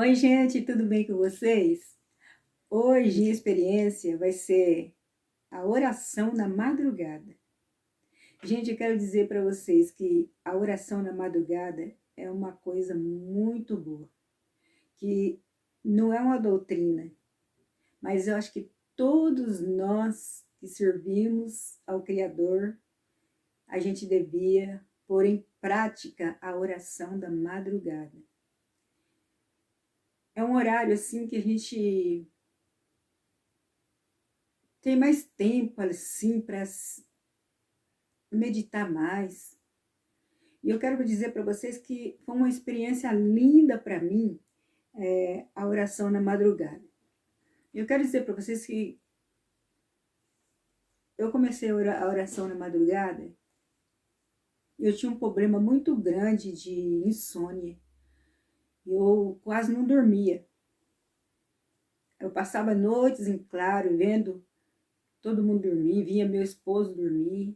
Oi, gente, tudo bem com vocês? Hoje a experiência vai ser a oração na madrugada. Gente, eu quero dizer para vocês que a oração na madrugada é uma coisa muito boa, que não é uma doutrina, mas eu acho que todos nós que servimos ao Criador, a gente devia pôr em prática a oração da madrugada. É um horário assim que a gente tem mais tempo assim para meditar mais. E eu quero dizer para vocês que foi uma experiência linda para mim, a oração na madrugada. Eu quero dizer para vocês que eu comecei a oração na madrugada, eu tinha um problema muito grande de insônia. Eu quase não dormia. Eu passava noites em claro, vendo todo mundo dormir, via meu esposo dormir,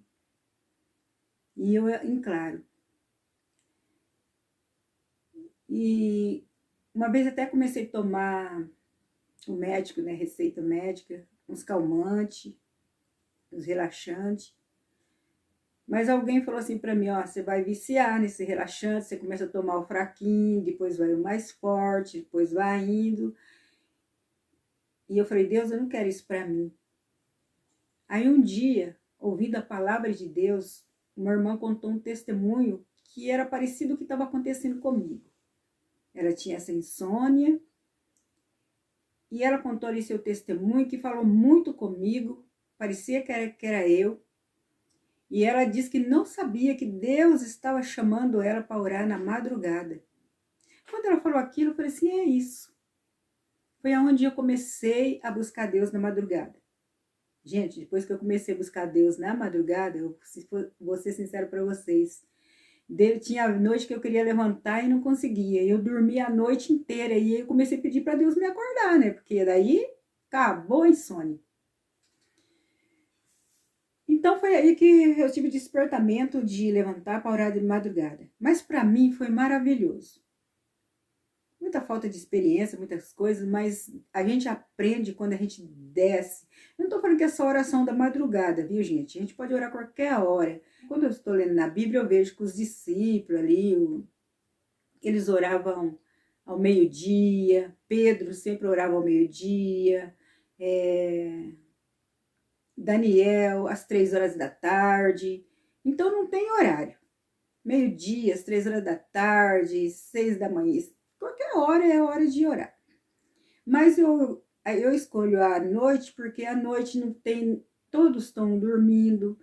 e eu em claro. E uma vez até comecei a tomar o médico, né, receita médica, uns calmantes, uns relaxantes. Mas alguém falou assim para mim, ó, você vai viciar nesse relaxante, você começa a tomar o fraquinho, depois vai o mais forte, depois vai indo. E eu falei, Deus, eu não quero isso para mim. Aí um dia, ouvindo a palavra de Deus, uma irmã contou um testemunho que era parecido com o que estava acontecendo comigo. Ela tinha essa insônia, e ela contou ali seu testemunho, que falou muito comigo, parecia que era eu. E ela disse que não sabia que Deus estava chamando ela para orar na madrugada. Quando ela falou aquilo, eu falei assim, é isso. Foi aonde eu comecei a buscar Deus na madrugada. Gente, depois que eu comecei a buscar Deus na madrugada, eu vou ser sincero para vocês, tinha noite que eu queria levantar e não conseguia. Eu dormia a noite inteira e eu comecei a pedir para Deus me acordar, né? Porque daí acabou a insônia. Então foi aí que eu tive despertamento de levantar para orar de madrugada. Mas para mim foi maravilhoso. Muita falta de experiência, muitas coisas, mas a gente aprende quando a gente desce. Eu não estou falando que é só oração da madrugada, viu, gente? A gente pode orar qualquer hora. Quando eu estou lendo na Bíblia, eu vejo que os discípulos ali, eles oravam ao meio-dia. Pedro sempre orava ao meio-dia. Daniel, às 3 horas da tarde. Então não tem horário. Meio-dia, às 3 horas da tarde, 6 da manhã. Qualquer hora é hora de orar. Mas eu escolho a noite porque a noite não tem, todos estão dormindo,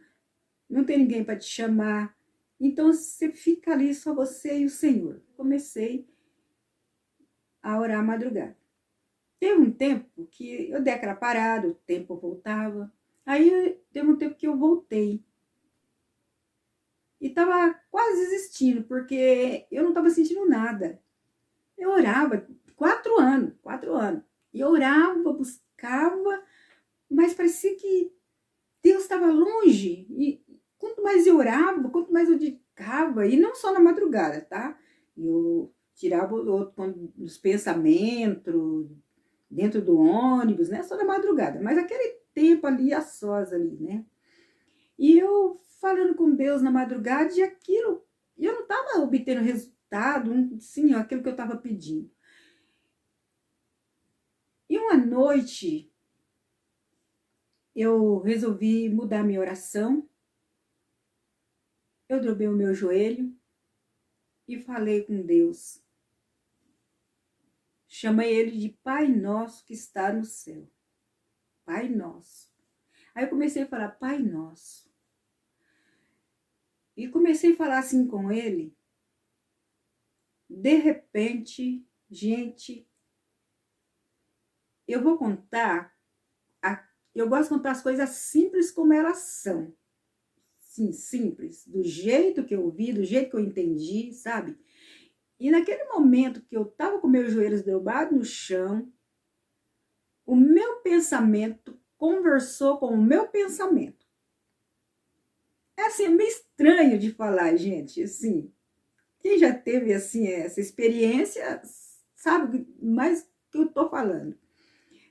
não tem ninguém para te chamar. Então você fica ali só você e o Senhor. Comecei a orar à madrugada. Teve um tempo que eu dei aquela parada, o tempo voltava. Aí teve um tempo que eu voltei. E estava quase desistindo, porque eu não estava sentindo nada. Eu orava 4 anos. E orava, buscava, mas parecia que Deus estava longe. E quanto mais eu orava, quanto mais eu dedicava, e não só na madrugada, tá? Eu tirava os pensamentos dentro do ônibus, né? Só na madrugada, mas aquele tempo ali, a sós ali, né? E eu falando com Deus na madrugada, e aquilo, eu não estava obtendo resultado, sim, aquilo que eu estava pedindo. E uma noite, eu resolvi mudar minha oração. Eu dobrei o meu joelho e falei com Deus. Chamei ele de Pai Nosso que está no céu. Pai Nosso. Aí eu comecei a falar, Pai Nosso. E comecei a falar assim com ele. De repente, gente, eu vou contar, eu gosto de contar as coisas simples como elas são. Sim, simples, do jeito que eu vi, do jeito que eu entendi, sabe? E naquele momento que eu estava com meus joelhos dobrados no chão, o meu pensamento conversou com o meu pensamento. É assim, é meio estranho de falar, gente, assim. Quem já teve, assim, essa experiência sabe mais que eu tô falando.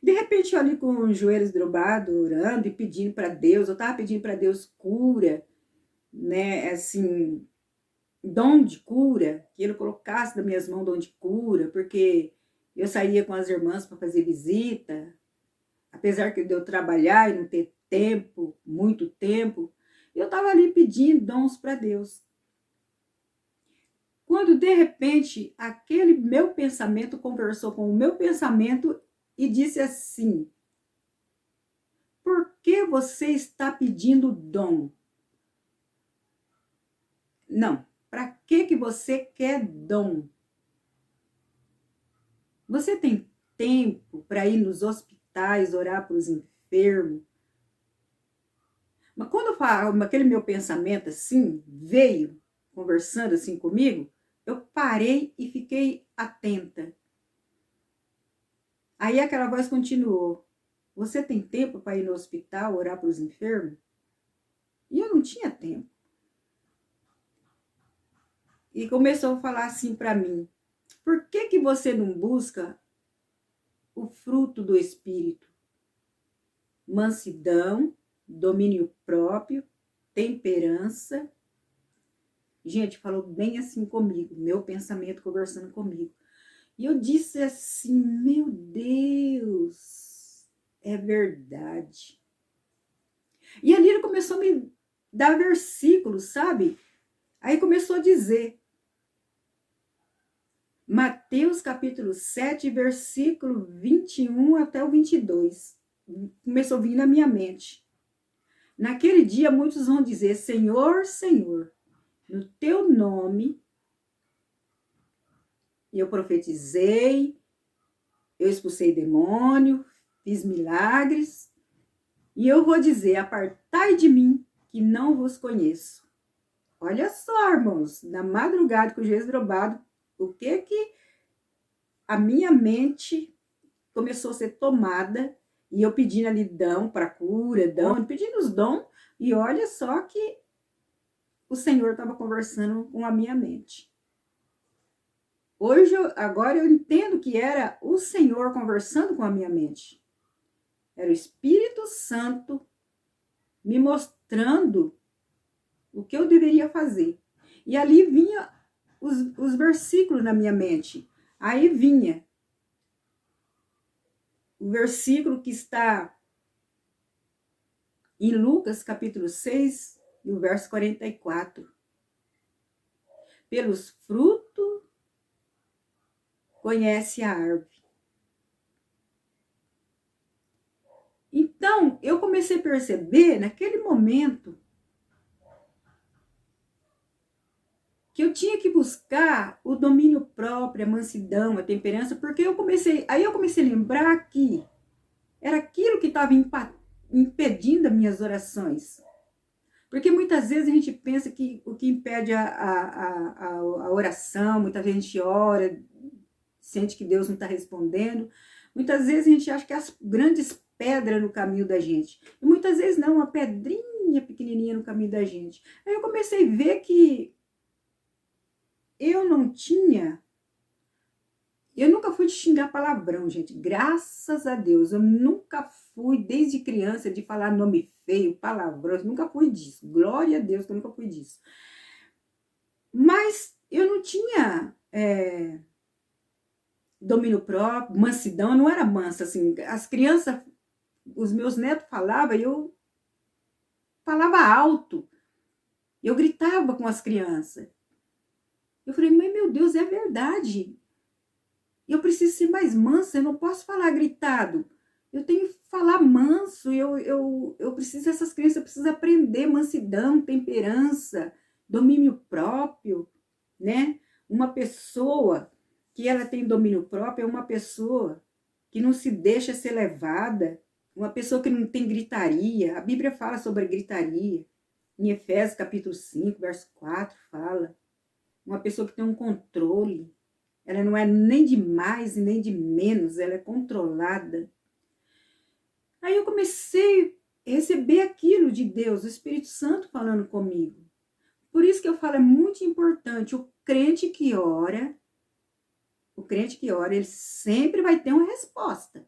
De repente, eu ali com os joelhos dobrados, orando e pedindo para Deus, eu tava pedindo para Deus cura, né, assim, dom de cura, que ele colocasse nas minhas mãos dom de cura, porque eu saía com as irmãs para fazer visita, apesar de eu trabalhar e não ter tempo, muito tempo, eu estava ali pedindo dons para Deus. Quando, de repente, aquele meu pensamento conversou com o meu pensamento e disse assim: por que você está pedindo dom? Não, para que você quer dom? Você tem tempo para ir nos hospitais, orar para os enfermos? Mas quando aquele meu pensamento assim veio, conversando assim comigo, eu parei e fiquei atenta. Aí aquela voz continuou: você tem tempo para ir no hospital, orar para os enfermos? E eu não tinha tempo. E começou a falar assim para mim: por que você não busca o fruto do Espírito? Mansidão, domínio próprio, temperança. Gente, falou bem assim comigo, meu pensamento conversando comigo. E eu disse assim: meu Deus, é verdade. E ali ele começou a me dar versículos, sabe? Aí começou a dizer, Mateus capítulo 7, versículo 21 até o 22. Começou a vir na minha mente. Naquele dia muitos vão dizer: Senhor, Senhor, no teu nome eu profetizei, eu expulsei demônio, fiz milagres. E eu vou dizer: apartai de mim, que não vos conheço. Olha só, irmãos, na madrugada com o joelho dobrado, o que a minha mente começou a ser tomada, e eu pedindo ali dom para cura, pedindo os dons, e olha só que o Senhor estava conversando com a minha mente. Hoje, agora eu entendo que era o Senhor conversando com a minha mente. Era o Espírito Santo me mostrando o que eu deveria fazer. E ali vinha os versículos na minha mente. Aí vinha o versículo que está em Lucas capítulo 6 e o verso 44. Pelos frutos conhece a árvore. Então, eu comecei a perceber naquele momento que eu tinha que buscar o domínio próprio, a mansidão, a temperança, porque eu comecei a lembrar que era aquilo que estava impedindo as minhas orações. Porque muitas vezes a gente pensa que o que impede a oração, muitas vezes a gente ora, sente que Deus não está respondendo. Muitas vezes a gente acha que as grandes pedras no caminho da gente. E muitas vezes não, uma pedrinha pequenininha no caminho da gente. Aí eu comecei a ver que eu nunca fui de xingar palavrão, gente. Graças a Deus, eu nunca fui, desde criança, de falar nome feio, palavrão. Eu nunca fui disso. Glória a Deus que eu nunca fui disso. Mas eu não tinha domínio próprio, mansidão. Eu não era mansa, assim. As crianças, os meus netos falavam, eu falava alto. Eu gritava com as crianças. Eu falei: mas meu Deus, é verdade. Eu preciso ser mais mansa, eu não posso falar gritado. Eu tenho que falar manso, eu preciso, essas crianças precisam aprender mansidão, temperança, domínio próprio, né? Uma pessoa que ela tem domínio próprio é uma pessoa que não se deixa ser levada, uma pessoa que não tem gritaria. A Bíblia fala sobre a gritaria. Em Efésios capítulo 5, verso 4, fala. Uma pessoa que tem um controle. Ela não é nem de mais e nem de menos, ela é controlada. Aí eu comecei a receber aquilo de Deus, o Espírito Santo falando comigo. Por isso que eu falo, é muito importante o crente que ora, O crente que ora, ele sempre vai ter uma resposta.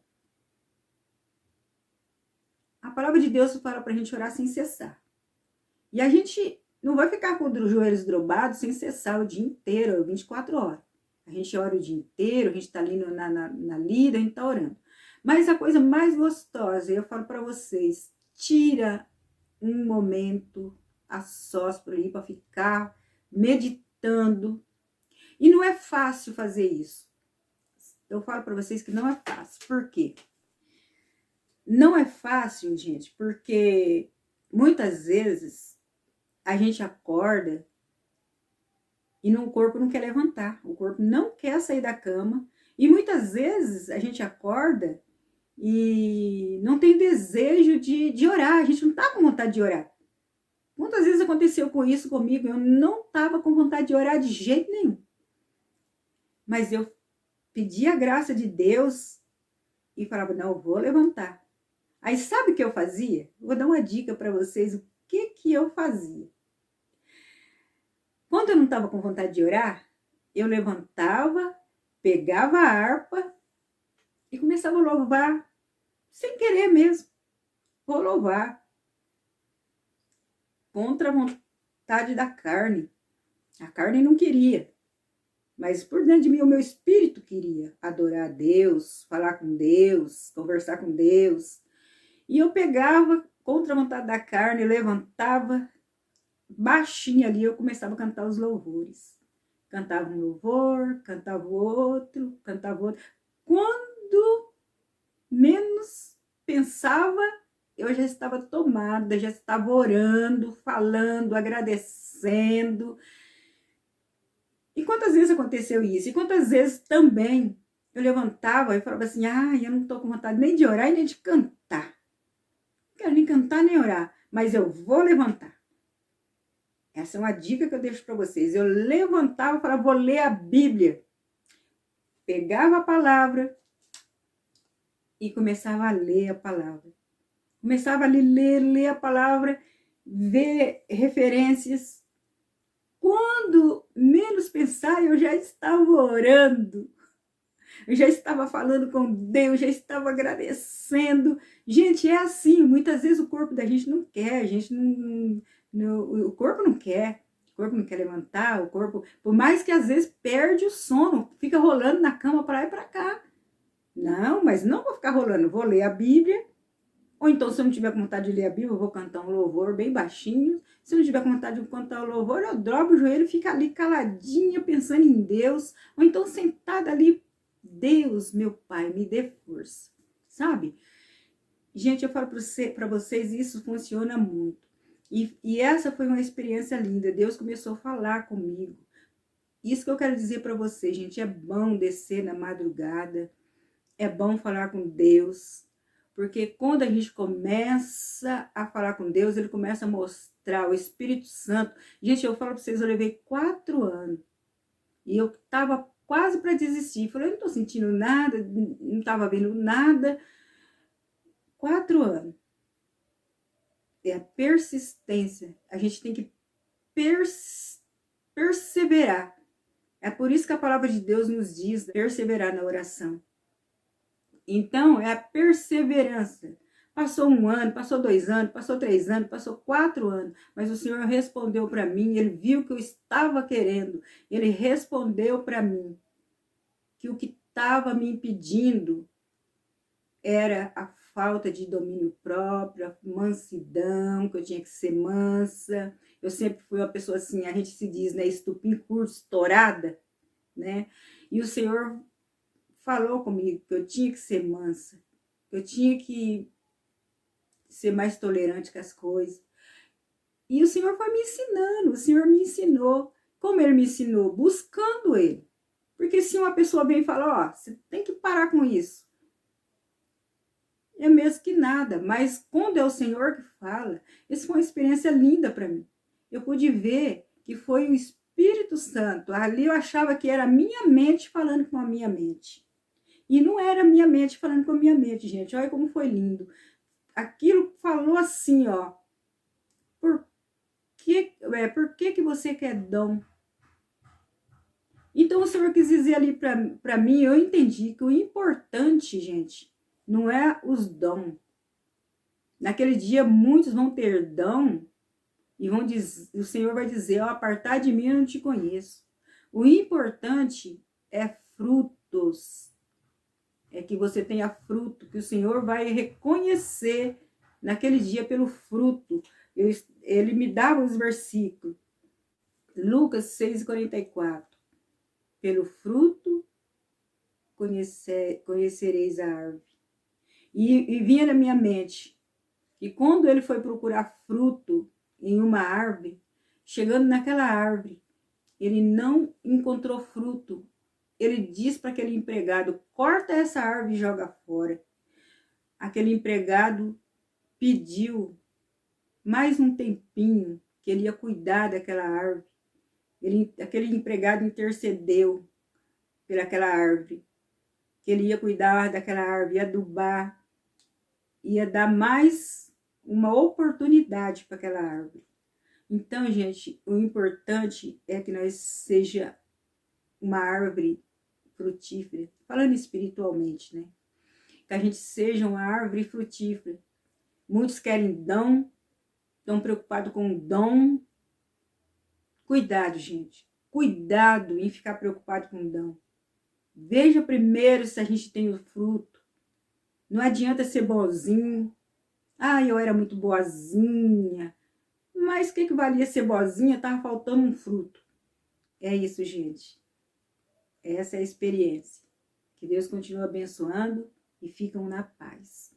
A palavra de Deus fala pra gente orar sem cessar. E a gente não vai ficar com os joelhos dobrados sem cessar o dia inteiro, 24 horas. A gente ora o dia inteiro, a gente tá ali na lida, a gente tá orando. Mas a coisa mais gostosa, eu falo para vocês, tira um momento a sós por aí para ficar meditando. E não é fácil fazer isso. Eu falo para vocês que não é fácil. Por quê? Não é fácil, gente, porque muitas vezes a gente acorda e o corpo não quer levantar, o corpo não quer sair da cama. E muitas vezes a gente acorda e não tem desejo de orar, a gente não tá com vontade de orar. Muitas vezes aconteceu com isso comigo, eu não tava com vontade de orar de jeito nenhum. Mas eu pedi a graça de Deus e falava, não, eu vou levantar. Aí sabe o que eu fazia? Vou dar uma dica para vocês, o que eu fazia. Quando eu não estava com vontade de orar, eu levantava, pegava a harpa e começava a louvar, sem querer mesmo. Vou louvar. Contra a vontade da carne. A carne não queria. Mas por dentro de mim, o meu espírito queria adorar a Deus, falar com Deus, conversar com Deus. E eu pegava, contra a vontade da carne, levantava, baixinho ali, eu começava a cantar os louvores. Cantava um louvor, cantava outro, cantava outro. Quando menos pensava, eu já estava tomada, já estava orando, falando, agradecendo. E quantas vezes aconteceu isso? E quantas vezes também eu levantava e falava assim, eu não estou com vontade nem de orar e nem de cantar. Não quero nem cantar nem orar, mas eu vou levantar. Essa é uma dica que eu deixo para vocês. Eu levantava e falava, vou ler a Bíblia. Pegava a palavra e começava a ler a palavra. Começava a ler a palavra, ver referências. Quando menos pensar, eu já estava orando. Eu já estava falando com Deus, já estava agradecendo. Gente, é assim, muitas vezes o corpo da gente não quer, a gente o corpo não quer. O corpo não quer levantar, o corpo, por mais que às vezes perde o sono, fica rolando na cama para lá e para cá. Não, mas não vou ficar rolando, vou ler a Bíblia. Ou então, se eu não tiver com vontade de ler a Bíblia, eu vou cantar um louvor bem baixinho. Se eu não tiver com vontade de cantar o louvor, eu dobro o joelho e fico ali caladinha, pensando em Deus. Ou então, sentada ali, Deus, meu Pai, me dê força. Sabe? Gente, eu falo para vocês, isso funciona muito. E essa foi uma experiência linda. Deus começou a falar comigo. Isso que eu quero dizer para vocês, gente. É bom descer na madrugada. É bom falar com Deus. Porque quando a gente começa a falar com Deus, ele começa a mostrar o Espírito Santo. Gente, eu falo para vocês, eu levei 4 anos. E eu estava quase para desistir. Falei, eu não estou sentindo nada, não estava vendo nada. 4 anos. É a persistência. A gente tem que perseverar. É por isso que a palavra de Deus nos diz perseverar na oração. Então, é a perseverança. Passou 1 ano, passou 2 anos, passou 3 anos, passou 4 anos. Mas o Senhor respondeu para mim, Ele viu que eu estava querendo. Ele respondeu para mim que o que estava me impedindo era a falta de domínio próprio, a mansidão, que eu tinha que ser mansa. Eu sempre fui uma pessoa assim, a gente se diz, né, estupim curto, estourada, né? E o Senhor falou comigo que eu tinha que ser mansa, que eu tinha que ser mais tolerante com as coisas. E o Senhor foi me ensinando, o Senhor me ensinou. Como Ele me ensinou? Buscando Ele. Porque se uma pessoa vem e fala, você tem que parar com isso. É mesmo que nada, mas quando é o Senhor que fala, isso foi uma experiência linda para mim. Eu pude ver que foi o Espírito Santo. Ali eu achava que era a minha mente falando com a minha mente. E não era a minha mente falando com a minha mente, gente. Olha como foi lindo. Aquilo falou assim, por que você quer dom? Então o Senhor quis dizer ali para mim, eu entendi que o importante, gente, não é os dons. Naquele dia muitos vão ter dom e vão dizer, o Senhor vai dizer, ó, apartar de mim eu não te conheço. O importante é frutos. É que você tenha fruto, que o Senhor vai reconhecer naquele dia pelo fruto. Ele me dava os versículos. Lucas 6,44. Pelo fruto conhecereis a árvore. E vinha na minha mente que quando ele foi procurar fruto em uma árvore, chegando naquela árvore, ele não encontrou fruto. Ele diz para aquele empregado, corta essa árvore e joga fora. Aquele empregado pediu mais um tempinho, que ele ia cuidar daquela árvore. Aquele empregado intercedeu pelaquela árvore, que ele ia cuidar daquela árvore, ia adubar, ia dar mais uma oportunidade para aquela árvore. Então, gente, o importante é que nós seja uma árvore frutífera, falando espiritualmente, né? Que a gente seja uma árvore frutífera. Muitos querem dom, estão preocupados com dom. Cuidado, gente. Cuidado em ficar preocupado com dom. Veja primeiro se a gente tem o fruto. Não adianta ser boazinho. Ah, eu era muito boazinha. Mas o que valia ser boazinha? Tava faltando um fruto. É isso, gente. Essa é a experiência. Que Deus continue abençoando e ficam na paz.